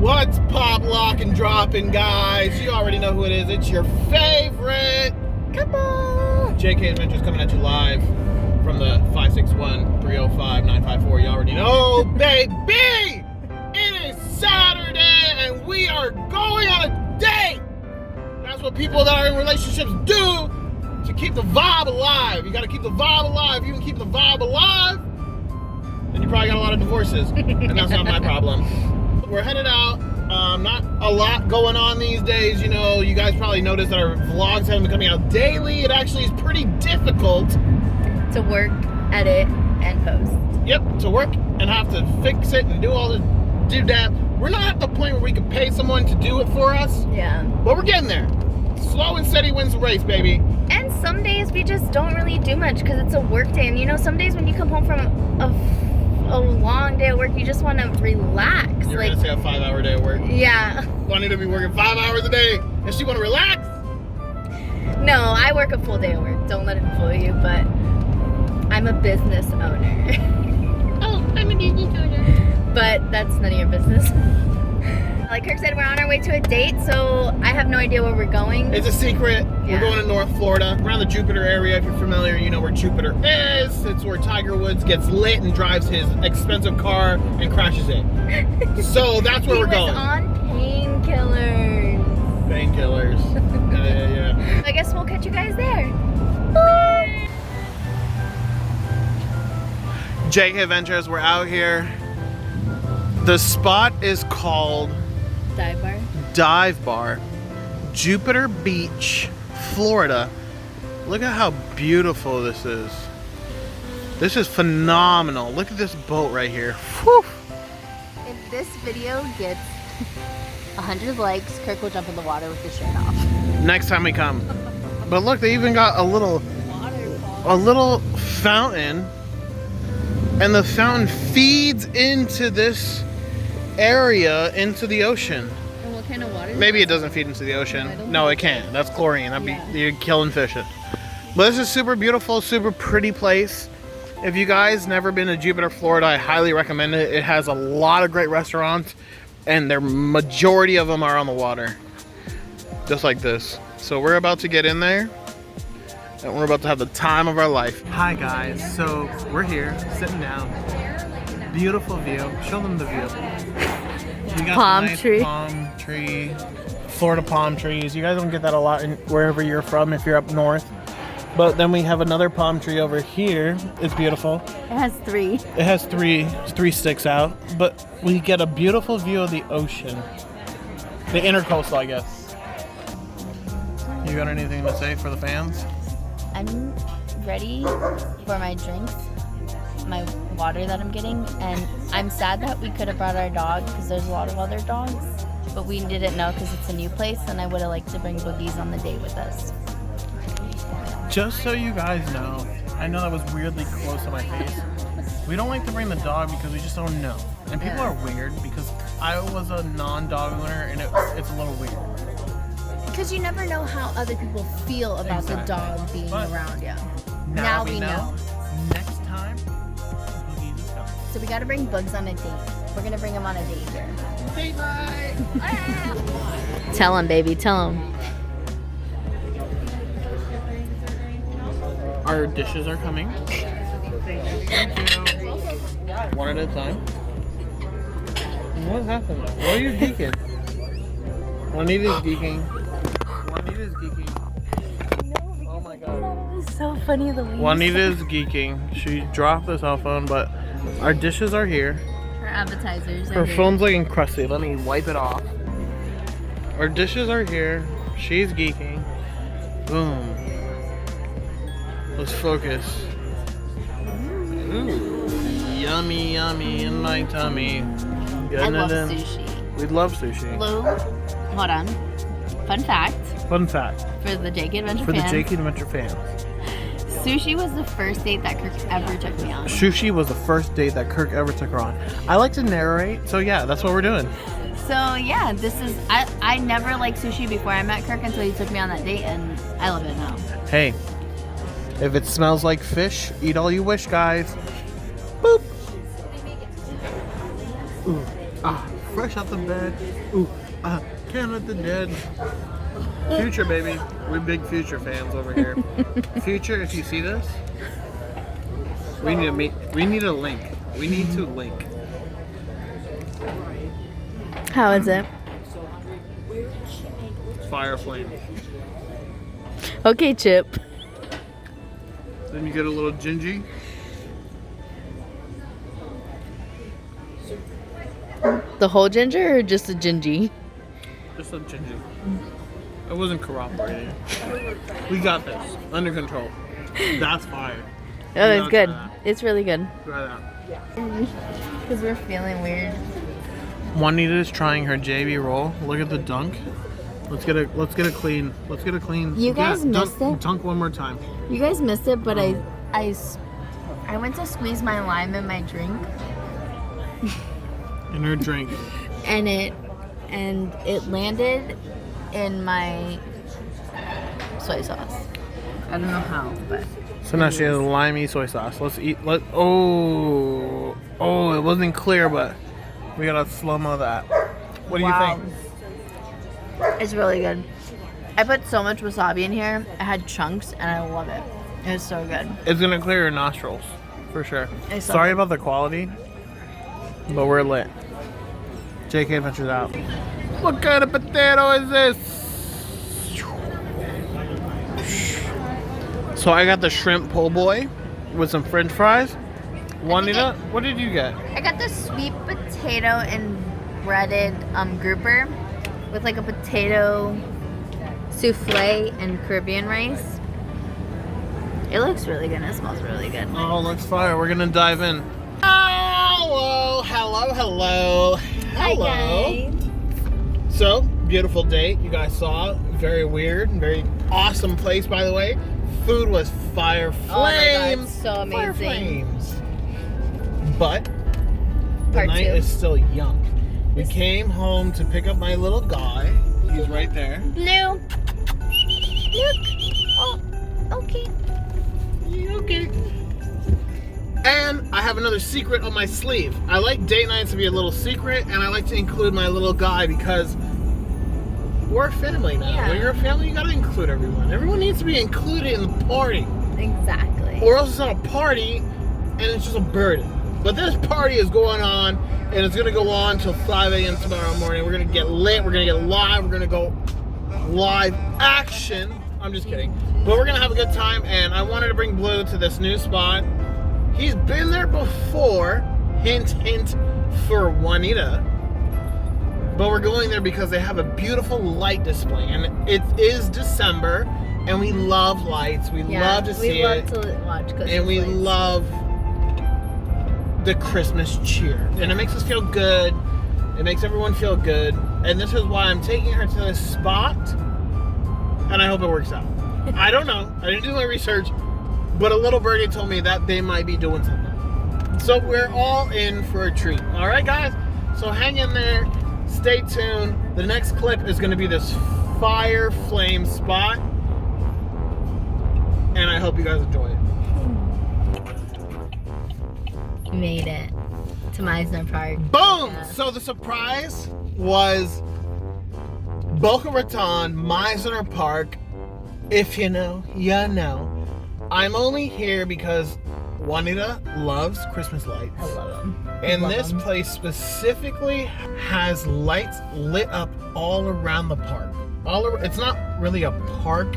What's pop, lock, and dropping, guys? You already know who it is. It's your favorite couple. JK Adventures coming at you live from the 561-305-954. You already know, baby! It is Saturday, and we are going on a date! That's what people that are in relationships do to keep the vibe alive. You gotta keep the vibe alive. You can keep the vibe alive, and you probably got a lot of divorces, and that's not my problem. We're headed out. Not a lot going on these days. You know, you guys probably noticed that our vlogs haven't been coming out daily. It actually is pretty difficult to work, edit, and post. Yep, to work and have to fix it and do all the do-that. We're not at the point where we can pay someone to do it for us. Yeah. But we're getting there. Slow and steady wins the race, baby. And some days we just don't really do much because it's a work day. And you know, some days when you come home from a long day at work, you just want to relax. You're gonna say a 5-hour day at work? Yeah. Wanting to be working 5 hours a day and she want to relax? No, I work a full day at work. Don't let it fool you, but I'm a business owner. Oh, I'm a business owner. But that's none of your business. Like Kirk said, we're on our way to a date, so I have no idea where we're going. It's a secret. Yeah. We're going to North Florida, around the Jupiter area. If you're familiar, you know where Jupiter is. It's where Tiger Woods gets lit and drives his expensive car and crashes it. So that's where we're going. He was on painkillers. Painkillers. Yeah. I guess we'll catch you guys there. JK Adventures, we're out here. The spot is called Dive bar. Jupiter Beach, Florida. Look at how beautiful this is. This is phenomenal. Look at this boat right here. Whew. If this video gets 100 likes, Kirk will jump in the water with his shirt off. Next time we come. But look, they even got a little fountain, and the fountain feeds into this area, into the ocean. And what kind of water? Maybe it doesn't feed into the ocean. No, it can't. That's chlorine. You're killing fish. But this is super beautiful, super pretty place. If you guys never been to Jupiter, Florida, I highly recommend it. It has a lot of great restaurants, and their majority of them are on the water, just like this. So we're about to get in there, and we're about to have the time of our life. Hi guys. So we're here, sitting down. Beautiful view. Show them the view. You got Palm nice tree. Palm tree. Florida palm trees. You guys don't get that a lot in wherever you're from if you're up north. But then we have another palm tree over here. It's beautiful. It has 3. It has three sticks out. But we get a beautiful view of the ocean. The intercoastal, I guess. You got anything to say for the fans? I'm ready for my drinks, my water that I'm getting, and I'm sad that we could have brought our dog because there's a lot of other dogs, but we didn't know because it's a new place, and I would have liked to bring Boogies on the date with us. Just so you guys know, I know that was weirdly close to my face. We don't like to bring the dog because we just don't know. And people are weird because I was a non-dog owner, and it's a little weird. Because you never know how other people feel about the dog being around you. Now we know. Next time, Boogies is coming. So we gotta bring Bugs on a date. We're gonna bring him on a date here. Date night! Tell him, baby, tell him. Our dishes are coming. Thank you. One at a time. What's happening? Why are you geeking? Juanita's geeking. Juanita's geeking. Oh my god. That was so funny the way Juanita's geeking. She dropped the cell phone, but our dishes are here. her appetizers. Her phone's like encrusted. Let me wipe it off. Our dishes are here. She's geeking. Boom. Let's focus. Ooh, yummy, yummy in my tummy. I love sushi. We love sushi. Lou, hold on. Fun fact. Fun fact. For the JK Adventure For the fans. JK Adventure fans. Sushi was the first date that Kirk ever took me on. Sushi was the first date that Kirk ever took her on. I like to narrate, so yeah, that's what we're doing. So yeah, this is, I never liked sushi before I met Kirk until he took me on that date, and I love it now. Hey, if it smells like fish, eat all you wish, guys. Boop. Ooh. Fresh out the bed. Ooh, can with the dead. Future, baby. We're big Future fans over here. Future, if you see this, we need to meet. We need a link. We need to link. How is it? Fire flame. Okay, Chip. Then you get a little gingy. The whole ginger or just a gingy? Just a gingy. It wasn't corroborating. We got this. Under control. That's fire. Oh, it's good. It's really good. Try that. Because we're feeling weird. Juanita's trying her JV roll. Look at the dunk. Let's get a clean. You guys missed it? Dunk one more time. You guys missed it, but I went to squeeze my lime in my drink. In her drink. And it landed in my soy sauce. I don't know how, but. So now she has limey soy sauce. Let's eat. Oh, it wasn't clear, but we gotta slow-mo that. What do you think? It's really good. I put so much wasabi in here. I had chunks, and I love it. It's so good. It's gonna clear your nostrils, for sure. So Sorry good. about the quality, but we're lit. JK Adventures out. What kind of potato is this? So I got the shrimp po' boy with some French fries. Juanita, what did you get? I got the sweet potato and breaded grouper with like a potato souffle and Caribbean rice. It looks really good and it smells really good. Oh, looks fire. We're gonna dive in. Hello. Hi guys. So, beautiful date. You guys saw. Very weird and very awesome place, by the way. Food was fire flames. Oh my God, so amazing. Fire flames. But the Part night two. is still young. We came home to pick up my little guy. He's right there. Blue. Look. Oh, okay. Okay. And I have another secret on my sleeve. I like date nights to be a little secret, and I like to include my little guy because we're a family now. Yeah. When you're a family, you gotta include everyone. Everyone needs to be included in the party. Exactly. Or else it's not a party, and it's just a burden. But this party is going on, and it's gonna go on till 5 a.m. tomorrow morning. We're gonna get lit, we're gonna get live, we're gonna go live action. I'm just kidding. But we're gonna have a good time, and I wanted to bring Blue to this new spot. He's been there before, hint, hint, for Juanita. But we're going there because they have a beautiful light display, and it is December, and we love lights. We love to see it. We love to watch Christmas And we lights. love the Christmas cheer. And it makes us feel good. It makes everyone feel good. And this is why I'm taking her to this spot. And I hope it works out. I don't know. I didn't do my research. But a little birdie told me that they might be doing something. So we're all in for a treat. Alright guys? So hang in there. Stay tuned. The next clip is going to be this fire flame spot. And I hope you guys enjoy it. You made it to Meisner Park. Boom! Yeah. So the surprise was Boca Raton, Meisner Park. If you know, you know. I'm only here because Juanita loves Christmas lights. I love them. And Love this them. place specifically has lights lit up all around the park. It's not really a park.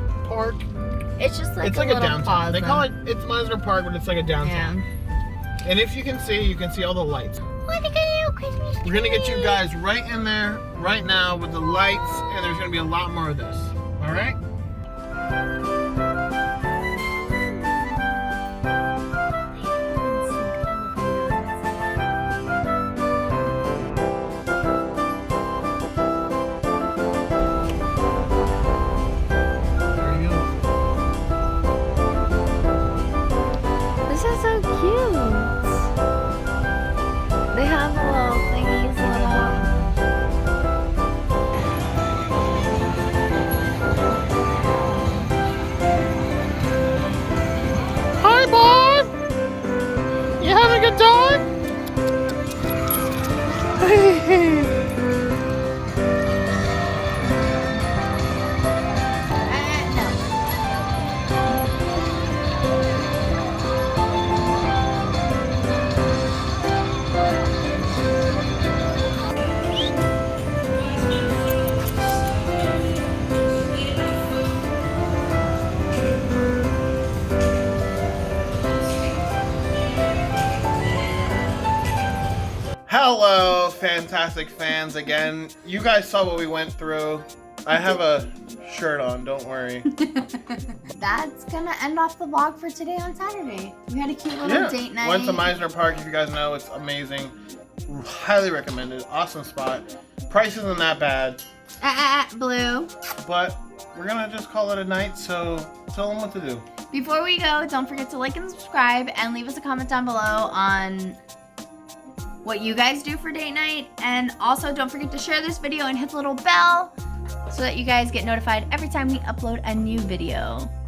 It's just like It's a like a little downtown. plaza. They call it, it's Meisner Park, but it's like a downtown. Yeah. And if you can see all the lights. What a good Christmas We're gonna get you guys right in there, right now, with the lights, and there's gonna be a lot more of this. All right? There you go. This is so cute. They have little thingies lit up. Hi, Bob. You having a good time? Hello, fantastic fans again. You guys saw what we went through. I have a shirt on, don't worry. That's gonna end off the vlog for today on Saturday. We had a cute little date night. Went to Meisner Park, if you guys know, it's amazing. Highly recommended. Awesome spot. Price isn't that bad. Blue. But we're gonna just call it a night, so tell them what to do. Before we go, don't forget to like and subscribe and leave us a comment down below on what you guys do for date night. And also don't forget to share this video and hit the little bell so that you guys get notified every time we upload a new video.